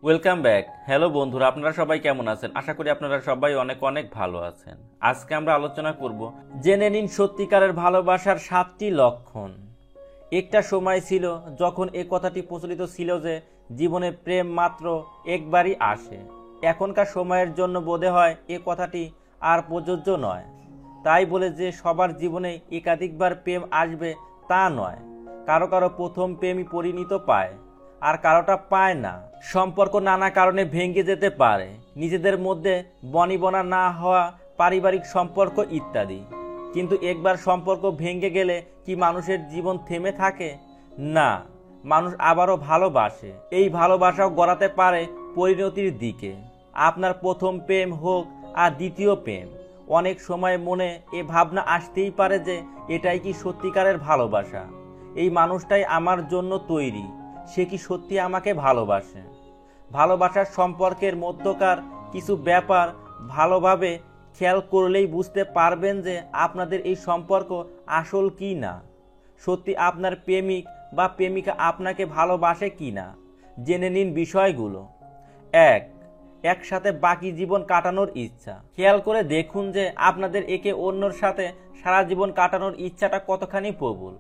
Welcome back. Hello বন্ধুরা, আপনারা সবাই কেমন আছেন? আশা করি আপনারা সবাই অনেক অনেক ভালো আছেন। আজকে আমরা আলোচনা করব জেনে নিন সত্যিকারের ভালোবাসার 7টি লক্ষণ। একটা সময় ছিল যখন এই কথাটি প্রচলিত ছিল যে জীবনে প্রেম মাত্র একবারই আসে। এখনকার সময়ের জন্য বোধে হয় এ কথাটি আর প্রযোজ্য নয়। তাই বলে যে সবার জীবনে একাধিকবার প্রেম আসবে তা নয়। কারো কারো প্রথম প্রেমই পরিণত পায়, আর কারোটা পায় না। সম্পর্ক নানা কারণে ভেঙে যেতে পারে, নিজেদের মধ্যে বনিবনা না হওয়া, পারিবারিক সম্পর্ক ইত্যাদি। কিন্তু একবার সম্পর্ক ভেঙে গেলে কি মানুষের জীবন থেমে থাকে? না, মানুষ আবারও ভালোবাসে। এই ভালোবাসাও গড়াতে পারে পরিণতির দিকে। আপনার প্রথম প্রেম হোক আর দ্বিতীয় প্রেম, অনেক সময় মনে এ ভাবনা আসতেই পারে যে এটাই কি সত্যিকারের ভালোবাসা? এই মানুষটাই আমার জন্য তৈরি, সে কি সত্যি আমাকে ভালোবাসে? ভালোবাসার সম্পর্কের মধ্যকার কিছু ব্যাপার ভালোভাবে খেয়াল করলেই বুঝতে পারবেন যে আপনাদের এই সম্পর্ক আসল কি না। সত্যি আপনার প্রেমিক বা প্রেমিকা আপনাকে ভালোবাসে কি না, জেনে নিন বিষয়গুলো। একসাথে বাকি জীবন কাটানোর ইচ্ছা। খেয়াল করে দেখুন যে আপনাদের একে অন্যর সাথে সারা জীবন কাটানোর ইচ্ছাটা কতখানি প্রবল।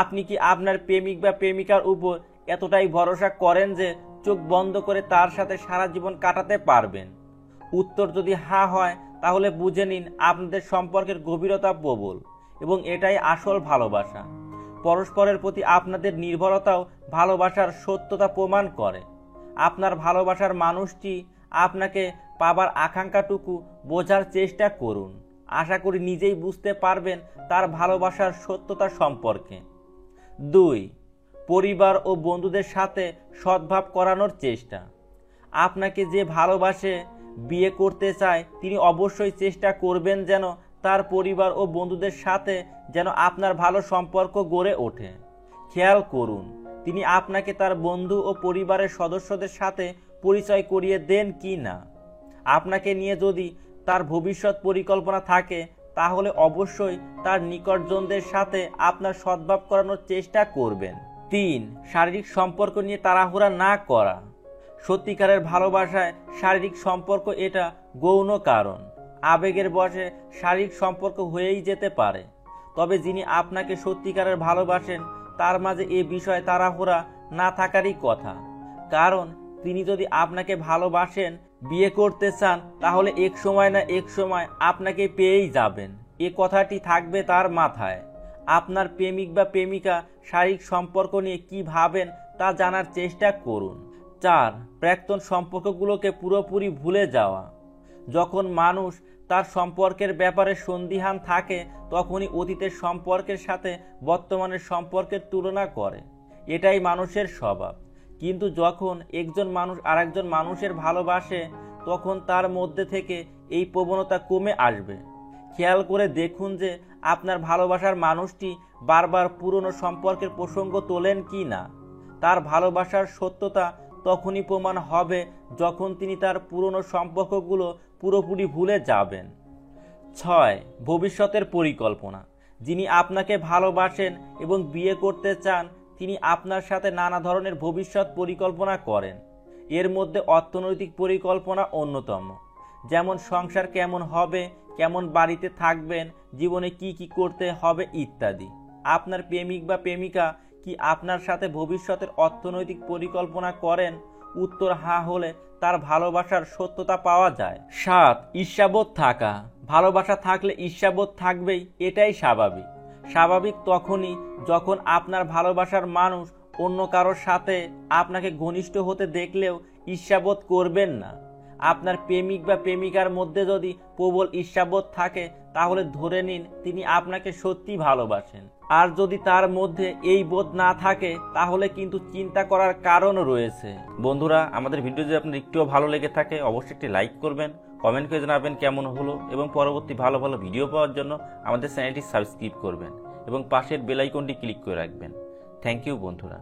আপনি কি আপনার প্রেমিক বা প্রেমিকার উপর এতটাই ভরসা করেন যে চোখ বন্ধ করে তার সাথে সারা জীবন কাটাতে পারবেন? উত্তর যদি হ্যাঁ হয়, তাহলে বুঝে নিন আপনাদের সম্পর্কের গভীরতা প্রবল এবং এটাই আসল ভালোবাসা। পরস্পরের প্রতি আপনাদের নির্ভরতাও ভালোবাসার সত্যতা প্রমাণ করে। আপনার ভালোবাসার মানুষটি আপনাকে পাবার আকাঙ্ক্ষাটুকু বোঝার চেষ্টা করুন। আশা করি নিজেই বুঝতে পারবেন তার ভালোবাসার সত্যতা সম্পর্কে। 2. পরিবার ও বন্ধুদের সাথে সদ্ভাব করানোর চেষ্টা। আপনাকে যে ভালোবাসে, বিয়ে করতে চায়, তিনি অবশ্যই চেষ্টা করবেন যেন তার পরিবার ও বন্ধুদের সাথে যেন আপনার ভালো সম্পর্ক গড়ে ওঠে। খেয়াল করুন তিনি আপনাকে তার বন্ধু ও পরিবারের সদস্যদের সাথে পরিচয় করিয়ে দেন কি না। আপনাকে নিয়ে যদি তার ভবিষ্যৎ পরিকল্পনা থাকে, তাহলে অবশ্যই তার নিকটজনদের সাথে আপনার সদ্ভাব করানোর চেষ্টা করবেন। 3. শারীরিক সম্পর্ক নিয়ে তাড়াহুড়া না করা। সত্যিকারের ভালোবাসায় শারীরিক সম্পর্ক এটা গৌণ কারণ। আবেগের বশে শারীরিক সম্পর্ক হয়েই যেতে পারে, তবে যিনি আপনাকে সত্যিকারের ভালোবাসেন তার মাঝে এ বিষয়ে তাড়াহুড়া না থাকারই কথা। কারণ তিনি যদি আপনাকে ভালোবাসেন, বিয়ে করতে চান, তাহলে এক সময় না এক সময় আপনাকে পেয়েই যাবেন, এ কথাটি থাকবে তার মাথায়। আপনার প্রেমিক বা প্রেমিকা শারীরিক সম্পর্ক নিয়ে কি ভাবেন তা জানার চেষ্টা করুন। 4. প্রাক্তন সম্পর্কগুলোকে পুরোপুরি ভুলে যাওয়া। যখন মানুষ তার সম্পর্কের ব্যাপারে সন্দিহান থাকে, তখনই অতীতের সম্পর্কের সাথে বর্তমানের সম্পর্কের তুলনা করে। এটাই মানুষের স্বভাব। কিন্তু যখন একজন মানুষ আরেকজন মানুষের ভালোবাসে, তখন তার মধ্যে থেকে এই প্রবণতা কমে আসবে। খেয়াল করে দেখুন যে আপনার ভালোবাসার মানুষটি বারবার পুরনো সম্পর্কের প্রসঙ্গ তোলেন কি না। তার ভালোবাসার সত্যতা তখনই প্রমাণ হবে যখন তিনি তার পুরনো সম্পর্কগুলো পুরোপুরি ভুলে যাবেন। 6. ভবিষ্যতের পরিকল্পনা। যিনি আপনাকে ভালোবাসেন এবং বিয়ে করতে চান, তিনি আপনার সাথে নানা ধরনের ভবিষ্যৎ পরিকল্পনা করেন। এর মধ্যে অর্থনৈতিক পরিকল্পনা অন্যতম। যেমন সংসার কেমন হবে, কেমন বাড়িতে থাকবেন, জীবনে কি কি করতে হবে ইত্যাদি। আপনার প্রেমিক বা প্রেমিকা কি আপনার সাথে ভবিষ্যতের অর্থনৈতিক পরিকল্পনা করেন? উত্তর হ্যাঁ হলে তার ভালোবাসার সত্যতা পাওয়া যায়। 7. ঈর্ষাবোধ থাকা। ভালোবাসা থাকলে ঈর্ষাবোধ থাকবেই, এটাই স্বাভাবিক। স্বাভাবিক তখনই যখন আপনার ভালোবাসার মানুষ অন্য কারোর সাথে আপনাকে ঘনিষ্ঠ হতে দেখলেও ঈর্ষাবোধ করবেন না। আপনার প্রেমিক বা প্রেমিকার মধ্যে যদি প্রবল ঈর্ষাবোধ থাকে, তাহলে ধরে নিন তিনি আপনাকে সত্যি ভালোবাসেন। আর যদি তার মধ্যে এই বোধ না থাকে, তাহলে কিন্তু চিন্তা করার কারণ রয়েছে। বন্ধুরা, আমাদের ভিডিও যদি আপনার একটুও ভালো লেগে থাকে, অবশ্যই একটি লাইক করবেন, কমেন্ট করে জানাবেন কেমন হলো, এবং পরবর্তী ভালো ভালো ভিডিও পাওয়ার জন্য আমাদের চ্যানেলটি সাবস্ক্রাইব করবেন এবং পাশের বেল আইকনটি ক্লিক করে রাখবেন। থ্যাংক ইউ বন্ধুরা।